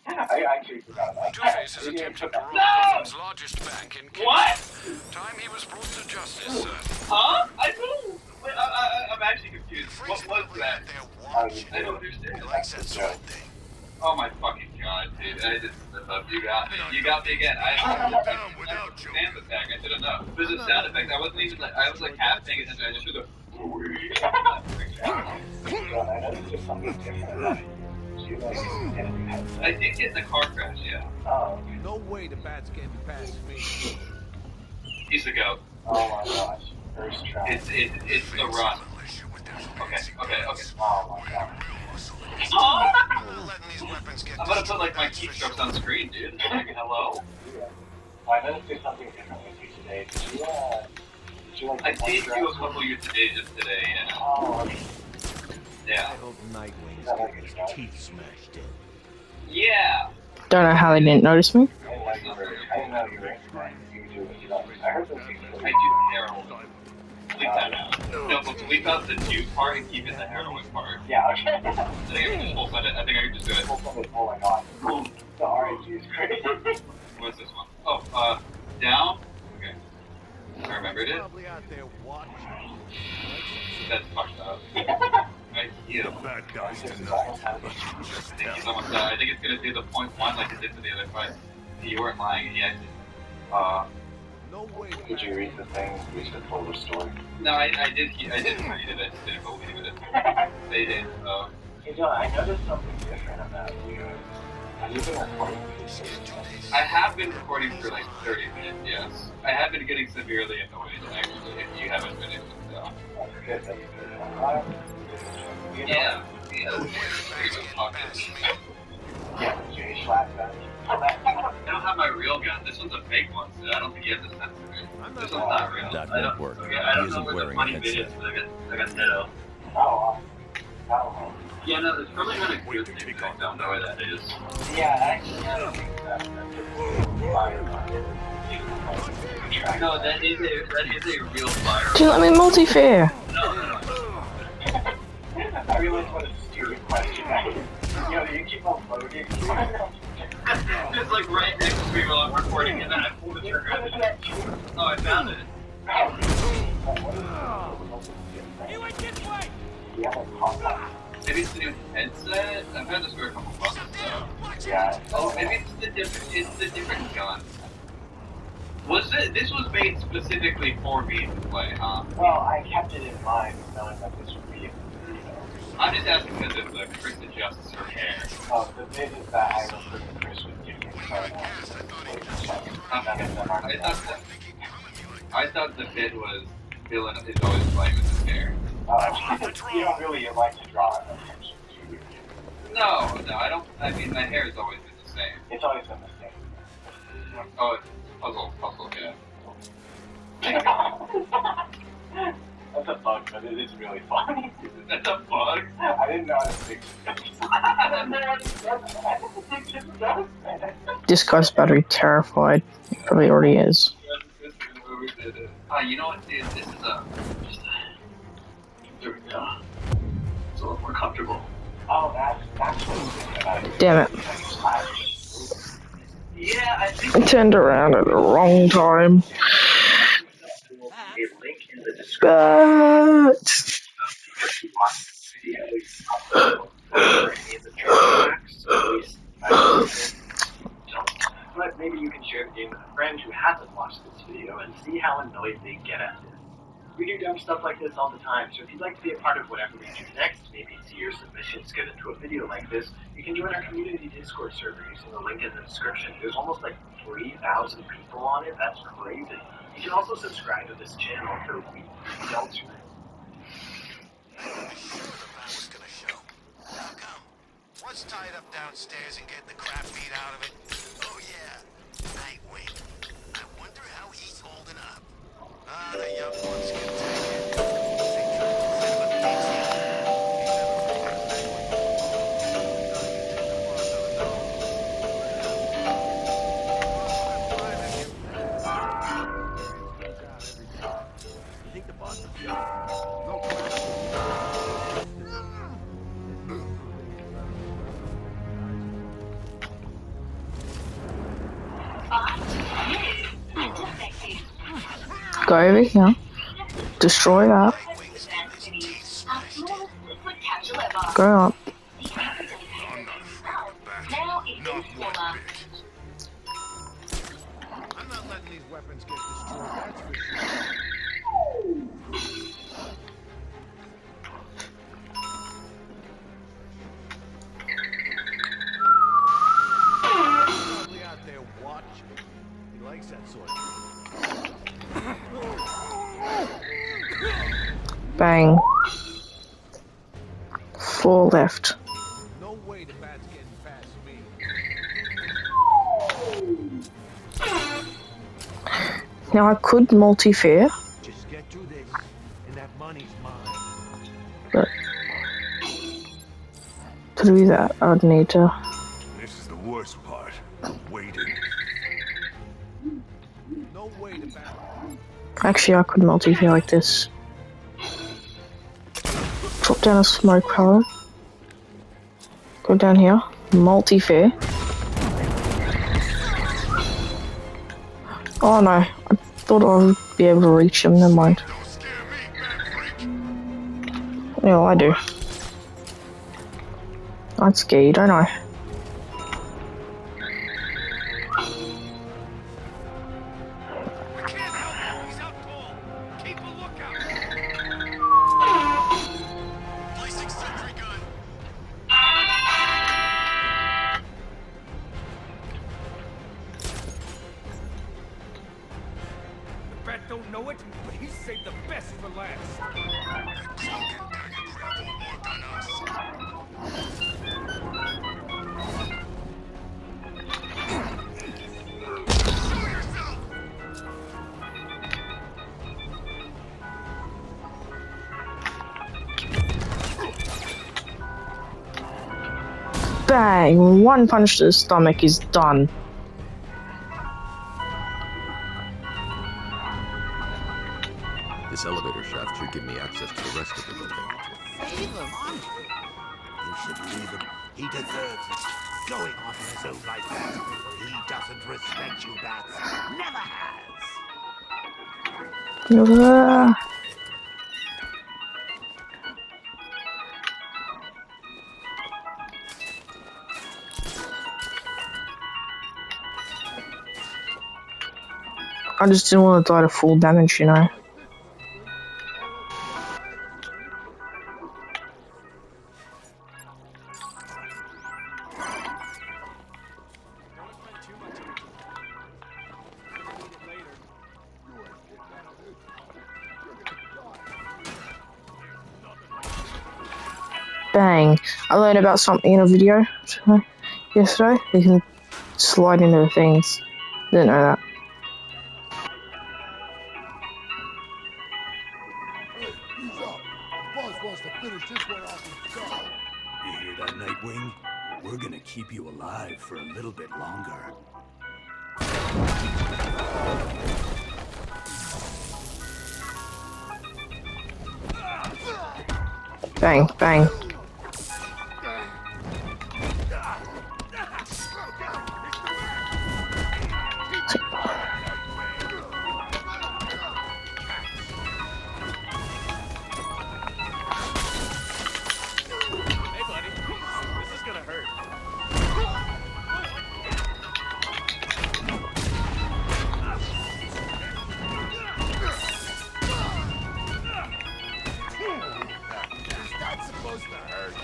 I actually forgot about that.
Two-Face has attempted to rob Gotham's largest bank in Kingston.
What?
Time he was brought to justice, sir.
Huh? I moved. Wait, I'm actually confused. What was that? I don't understand.
That's the joke.
Oh my fucking god, dude. I just slipped up. You got me. You got me again. I sound effect. I should have known. It was a sound effect. I wasn't even like, I was like half paying attention. I just should have.
I know it's just something different about it. You like get a new headset.
I did get in the car crash, yeah.
Oh,
No way the bats can be past me.
He's the goat.
oh my gosh. First try.
It's the run. Okay.
Oh my god.
I'm gonna put like my keystrokes on screen, dude. Like, hello.
Well, I noticed there's something different with you today. Did you like
I did do a couple years today, just today, yeah.
Oh, okay.
Yeah.
hope Nightwing's
That
getting his
like
teeth smashed in.
Yeah.
Don't know how they didn't notice me.
I didn't know you were into you do what you like. I heard those things.
I do heroin. Bleep that out. No, but bleep out the juice part and keep in the heroin part.
Yeah, okay.
I think I can just full send it. I think I can just do it.
Oh my god. The orange is crazy.
What's this one? Oh, down? Okay. I remembered it.
Probably out there watching.
That's fucked up. I heal.
Bad guys
I think he's almost done. I think it's gonna do the .1 like it did for the other fight. You weren't lying, he actually.
No way.
Did you read the thing? We should pull the story.
No, I did read it. I just didn't believe it. They did, so.
Hey John, I noticed something different about you. Have you been recording these days?
I have been recording for like 30 minutes, yes. I have been getting severely annoyed, actually, if you haven't been able to tell.
That's good that you've been
Yeah.
Yeah, Jay Schlatt gun.
I don't have my real gun. This one's a fake one, so I don't think you have to censor it. This one's not real.
That
I
won't
don't,
work.
okay, I
He
don't know
isn't
where the
wearing a
funny
headset.
bit is, but I got Ditto.
Oh, wow.
Yeah, no, there's probably not a good thing. I don't know where that is.
Yeah, actually, I don't think that's fire.
No, that is a real fire.
Just let me multi-fear.
No.
I realize what a stupid question that is. You know, you keep on loading.
It's like right next to me while I'm recording, and then I pull the trigger. Oh, I found it.
You went this way!
Maybe it's the new headset? I've had this for a couple months, so.
Yeah.
Oh, maybe it's the different gun. This was made specifically for me to play, huh?
Well, I kept it in mind knowing that this would be a video.
I'm just asking because of the Chris adjusts her hair.
Oh, the bit is that I remember that Chris was giving me
I thought the bit was Dylan is always playing with his hair.
You don't really like to draw attention to your
No, I don't. I mean, my hair has always been the same.
It's always been the same.
Oh, it's puzzle, yeah.
That's a bug, but it is really funny.
That's a bug?
I didn't know how to fix it.
This guy's battery terrified. He probably already is.
You know what, dude? This is there we go. It's a little more comfortable.
Oh, that's what you think about it.
Damn it.
Yeah, I think
I turned around at the wrong time.
A link in the
But
But maybe you can share the game with a friend who hasn't watched this video and see how annoyed they get at it. We do dumb stuff like this all the time, so if you'd like to be a part of whatever we do next, maybe see your submissions get into a video like this, you can join our community Discord server using the link in the description. There's almost like 3,000 people on it, that's crazy. You can also subscribe to this channel for weekly results.
What's tied up downstairs and getting the crap beat out of it? Oh yeah, Nightwing. I wonder how he's holding up. Ah, the young ones can take it. They try to flip a pizza. He's never
Go over here. Destroy that. Go up.
I'm not letting these weapons get destroyed, that's for sure. Probably out there watching. He likes that sort of
Bang. 4 left.
no way the bat's getting past me.
Now I could multi-fair,
Just get through this, and that money's mine.
but to do that I would need to.
This is the worst part. Waiting.
No way the bat.
Actually, I could multi-fair like this. Drop down a smoke power. Go down here. Multi-fair. Oh no, I thought I would be able to reach him, never mind. Yeah, I do. I'd scare you, don't I?
Bat don't know it, but he saved the best for last.
Bang! One punch to the stomach is done.
This elevator shaft should give me access to the rest of the building.
Save him, aren't you? You should leave him. He deserves it. Going on his own like that. He doesn't respect you, Bats. Never has.
I just didn't want to die to full damage, you know. Bang. I learned about something in a video yesterday. You can slide into the things. Didn't know that.
You hear that, Nightwing? We're gonna keep you alive for a little bit longer.
Bang, bang.
Hey, buddy. This is gonna hurt. That's supposed to hurt.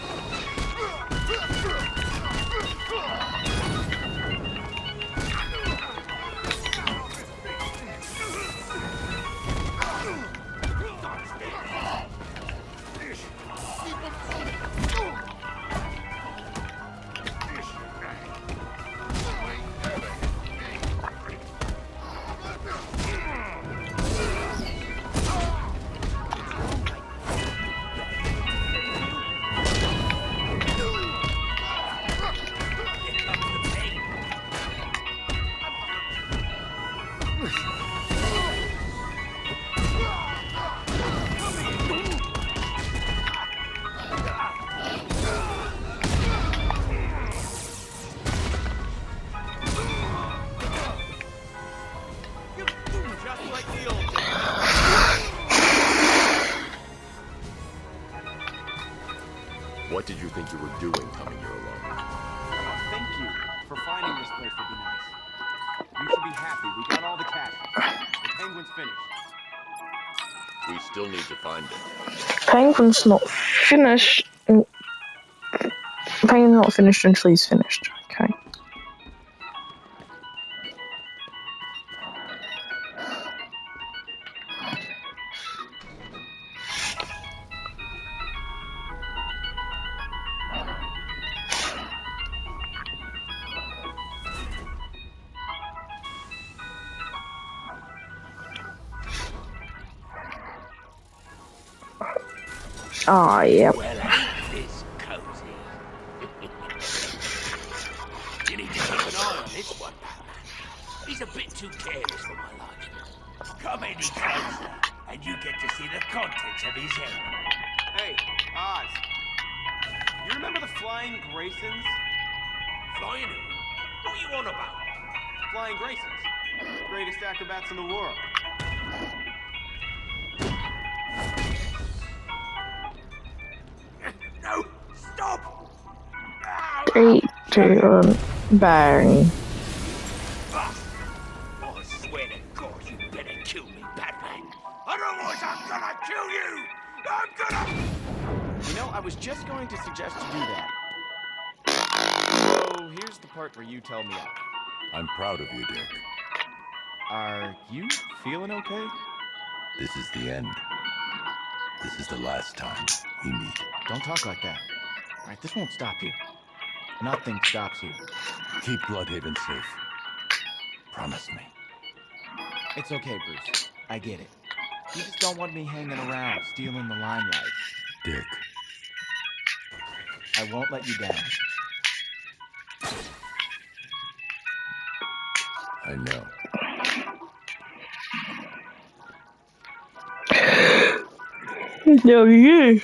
What did you think you were doing coming here alone?
Thank you for finding this place would be nice. You should be happy. We got all the cash. The Penguin's finished.
We still need to find it.
Penguin's not finished. Penguin's not finished until he's finished. Okay. Ah, yep.
Well, ain't this cozy? You need to keep an eye on this one, Batman. He's a bit too careless for my liking. Come any closer, and you get to see the contents of his head.
Hey, Oz. You remember the Flying Graysons?
Flying who? What are you on about?
Flying Graysons. Greatest acrobats in the world.
No! Stop!
3, 2, 1, bang.
I swear to God, you better kill me, Batman. Otherwise, I'm gonna kill you! I'm gonna...
You know, I was just going to suggest you do that. So, here's the part where you tell me up.
I'm proud of you, Dick.
Are you feeling okay?
This is the end. This is the last time we meet.
Don't talk like that. All right, this won't stop you. Nothing stops you.
Keep Bloodhaven safe. Promise me.
It's okay, Bruce. I get it. You just don't want me hanging around, stealing the limelight.
Dick.
I won't let you down.
I know.
No, you.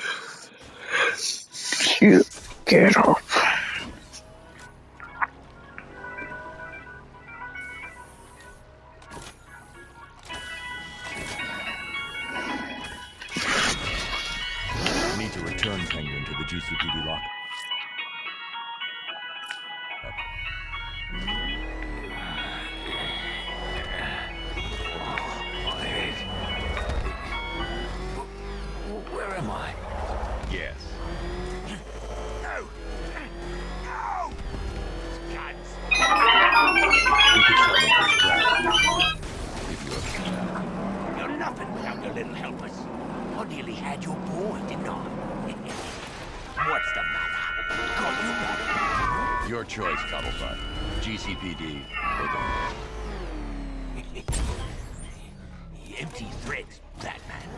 You get up.
Need to return Penguin to the GCPD lock.
Where am I?
Yes.
No! No! Guns!
We could sell them for scrap. If you have
You're nothing without your little helpers. I nearly had your boy, didn't I? What's the matter? Got you back?
Your choice, Cobblepot. GCPD or the...
Empty threats, Batman.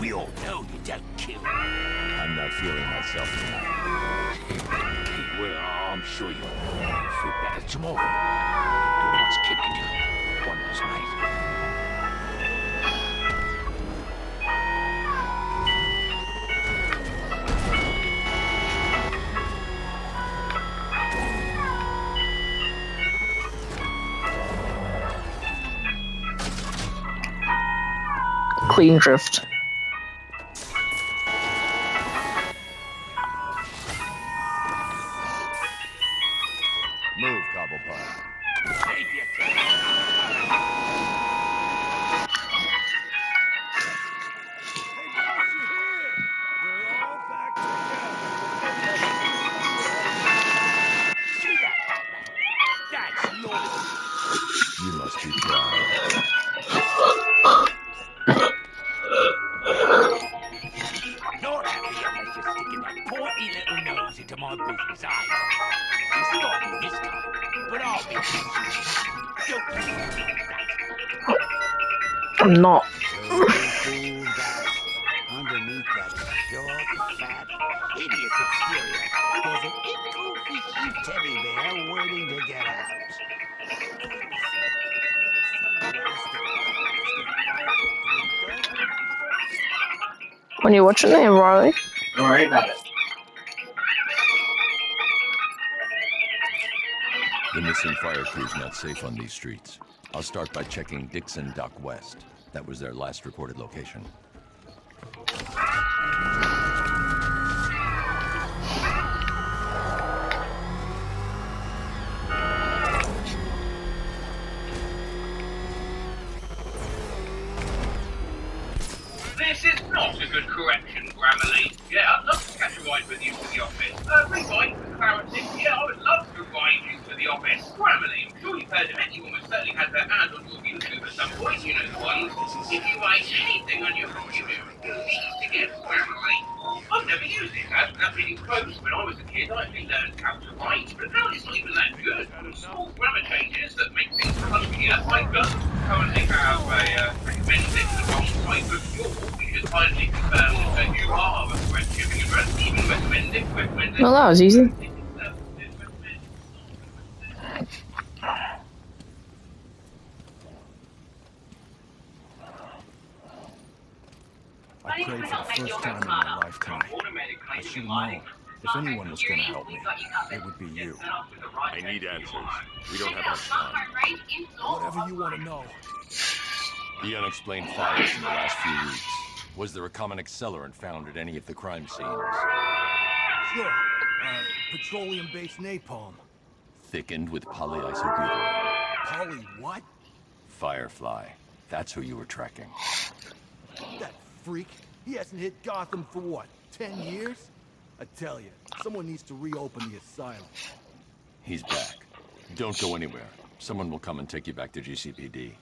We all know you don't kill.
I'm not feeling myself tonight.
Well, I'm sure you'll feel better tomorrow. Do the most kid can do. One was mate.
Clean drift.
Move, Cobblepot.
Save your time. See that, Batman? That's loyalty.
You must be proud.
Not happy unless you're sticking that pointy little nose into my business, are you? You stopped me this time, but I'll be honest with you. Don't you think that?
I'm not.
Underneath that short, fat, hideous exterior, there's an eco-fishy teddy bear waiting to get out.
When you're watching it, Riley.
Don't worry about it.
The missing fire crew's not safe on these streets. I'll start by checking Dixon Dock West. That was their last reported location.
This is not a good correction, Grammarly. Yeah, I'd love to catch a ride with you to the office. Rewrite for clarity. Yeah, I would love to ride you to the office. Grammarly, I'm sure you've heard of it. You almost certainly had their ad on your YouTube at some point. You know the ones. If you write anything on your computer, you need to get Grammarly. I've never used it as without reading quotes. When I was a kid, I actually learned how to write, but apparently it's not even that good. Small grammar changes that make things clunkier. I currently have a recommended wrong type of fuel. You just finally confirmed that you are a correct shipping address, even recommended.
Well, that was easy.
I prayed for the first time in my lifetime. I should have known. If anyone was going to help me, it would be you.
I need answers. We don't have enough time.
Whatever you want to know.
The unexplained fires in the last few weeks. Was there a common accelerant found at any of the crime scenes?
Sure. Petroleum-based napalm.
Thickened with polyisobutylate.
Poly what?
Firefly. That's who you were tracking.
That freak. He hasn't hit Gotham for what, 10 years? I tell you, someone needs to reopen the asylum.
He's back. Don't go anywhere. Someone will come and take you back to GCPD.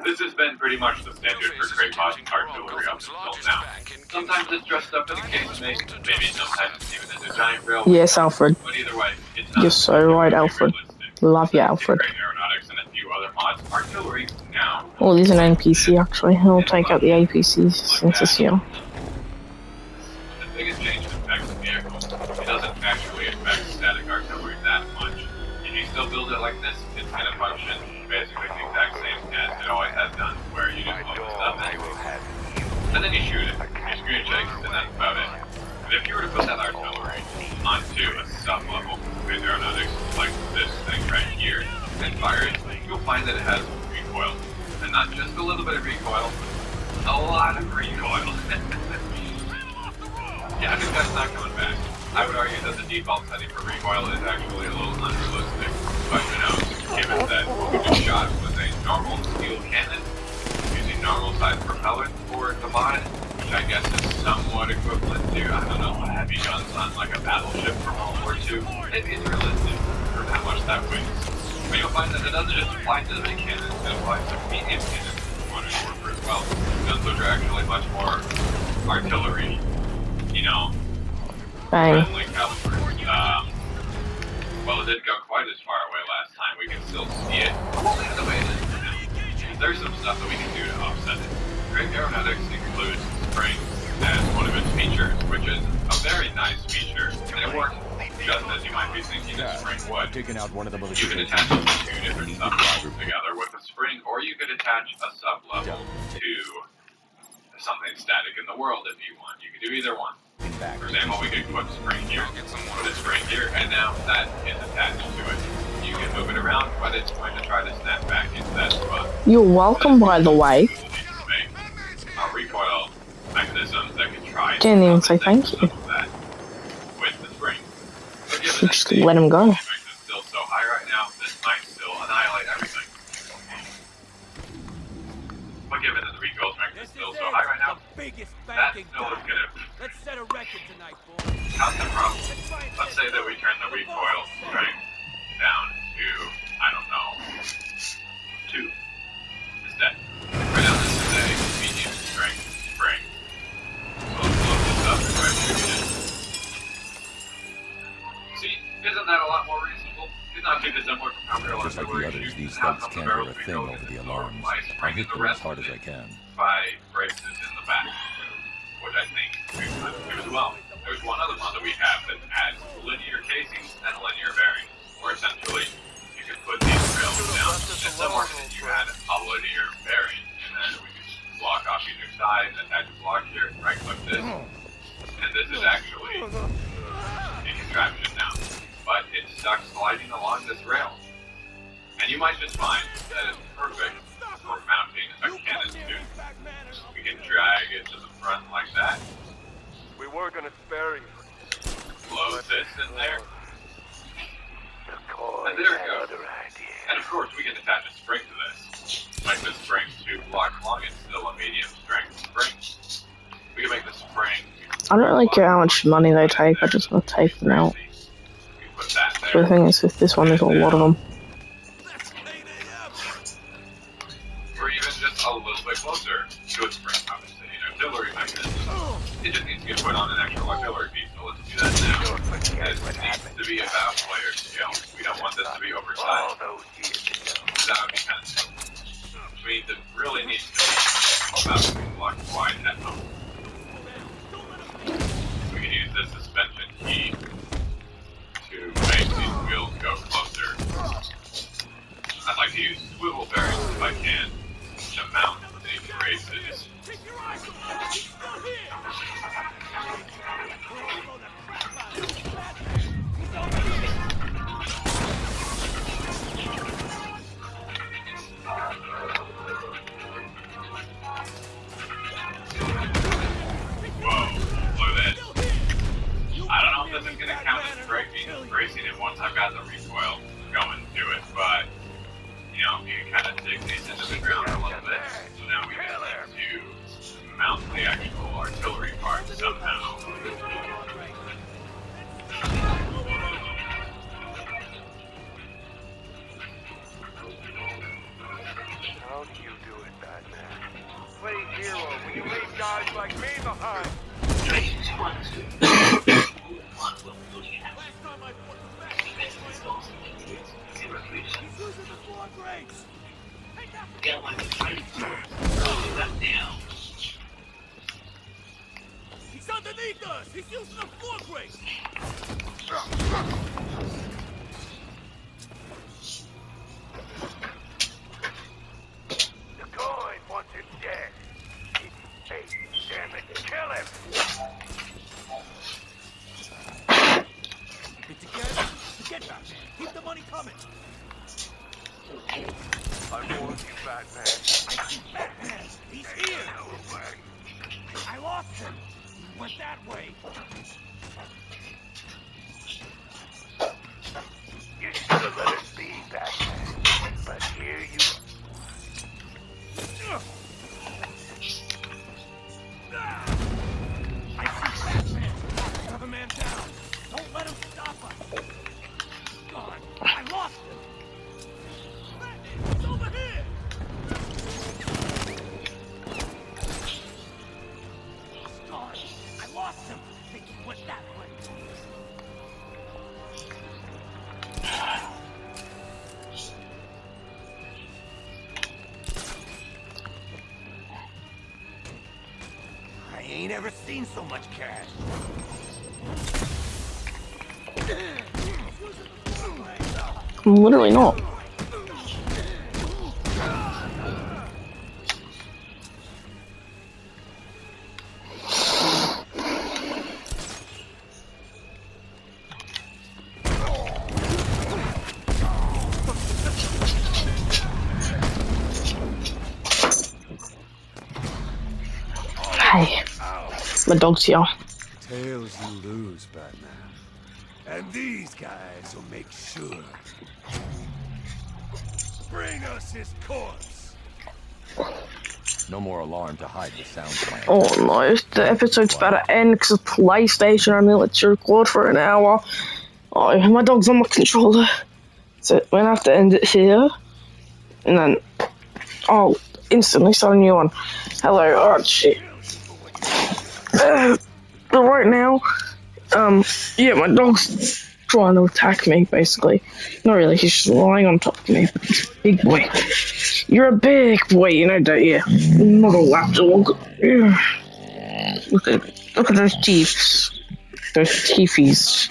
This has been pretty much the standard for Great Boss artillery up until now. Sometimes it's dressed up in a case mate, maybe sometimes it's even in a giant rail.
Yes, Alfred.
But either way, it's not
You're so right, Alfred. Love you, Alfred.
Great aeronautics and a few other mods. Artillery now.
Oh, there's an NPC actually. I'll take out the APCs since it's here.
The biggest change in effects of the vehicle, it doesn't actually affect static artillery that much. If you still build it like this, it's going to function basically the exact same as it always has done, where you just load stuff in, and then you shoot it. You screen checks, and that's about it. But if you were to put that artillery onto a sub-level with aeronautics like this thing right here, and fire it, you'll find that it has recoil. And not just a little bit of recoil, a lot of recoil. Yeah, I think that's not coming back. I would argue that the default setting for recoil is actually a little unrealistic. But who knows, given that we just shot with a normal steel cannon, using normal size propeller for the mod, which I guess is somewhat equivalent to, I don't know, heavy guns on like a battleship from World War II. It's realistic for how much that weighs. But you'll find that it doesn't just apply to the big cannons, it applies to medium cannons as well. Guns which are actually much more artillery, you know, friendly calibers. Well, it didn't go quite as far away last time. We can still see it only the way it is now. There's some stuff that we can do to offset it. Great aeronautics includes spring as one of its features, which is a very nice feature, and it works just as you might be thinking a spring would.
Taking out one of the
You can attach two different sub-levels together with a spring, or you could attach a sub-level to something static in the world if you want. You could do either one. For example, we could put spring here, put a spring here, and now that is attached to it. You can move it around, but it's going to try to snap back into that spot.
You're welcome, by the way.
Make recoil mechanisms that can try
Didn't even say thank you.
that with the spring. But given
Should just let him go.
it's still so high right now, this might still annihilate everything. But given that the recoil strength is still so high right now, that still is going to
Let's set a record tonight, boys.
count the problem. Let's say that we turn the recoil strength down to, I don't know, 2 instead. Right now this is a medium strength spring. So let's load this up and try to shoot it. See, isn't that a lot more reasonable? It's not too dissimilar from how barrel
Just like the others, these thugs can't hear a thing over the alarms. I hit them as hard as I can.
by braces in the back, which I think we could do as well. There's one other one that we have that adds linear casings and linear bearings, where essentially you can put these rails down. It's similar to if you had a linear bearing, and then we can block off either side, attach a block here, right click this, and this is actually a contraption now, but it's stuck sliding along this rail. And you might just find that it's perfect for mounting a cannon to. We can drag it to the front like that.
We were gonna spare you.
Load this in there. course, we can attach a spring to this. Like this spring's 2 blocks long, it's still a medium strength spring. We can make the spring.
I don't really care how much money they take, I just want to take them out.
We put that
The
there.
thing is, with this one, there's a lot of them.
Or even just a little bit closer to a spring, obviously, an artillery mechanism. It just needs to get put on an actual artillery piece, so let's do that now. It needs to be about player scale. We don't want this to be oversized. That would be kind of simple. Which means it really needs to be about 2 blocks wide at home. We can use this suspension key to make these wheels go closer. I'd like to use swivel bearings if I can to mount these races. I don't know if this is going to count as bracing it once I've got the recoil going to it, but, you know, you can kind of dig these into the ground a little bit. So now we just need to mount the actual artillery part somehow.
How do you do it, Batman? Play hero when you leave guys like me behind.
He's underneath us! He's using a floor grate!
The coin wants him dead. Hey, damn it, kill him!
Get together! Get Batman! Keep the money coming!
I warned you, Batman.
I see Batman! He's here! I lost him! He went that way!
You should have let it be, Batman. But here you are.
I see Batman! Have a man down! Don't let him stop us! God, I lost him! Batman, he's over here! God, I lost him! I think he went that way! I ain't ever seen so much cash.
I'm literally not. Hey, my dog's here.
Tails you lose, Batman. And these guys will make sure. Bring us his corpse.
No more alarm to hide the sound plan.
Oh no, the episode's about to end because the PlayStation only lets you record for an hour. Oh, my dog's on my controller. So we're gonna have to end it here. And then I'll instantly start a new one. Hello, oh shit. But right now, yeah, my dog's trying to attack me, basically. Not really, he's just lying on top of me. Big boy. You're a big boy, you know, don't you? Not a lapdog. Look at those teeth. Those teethies.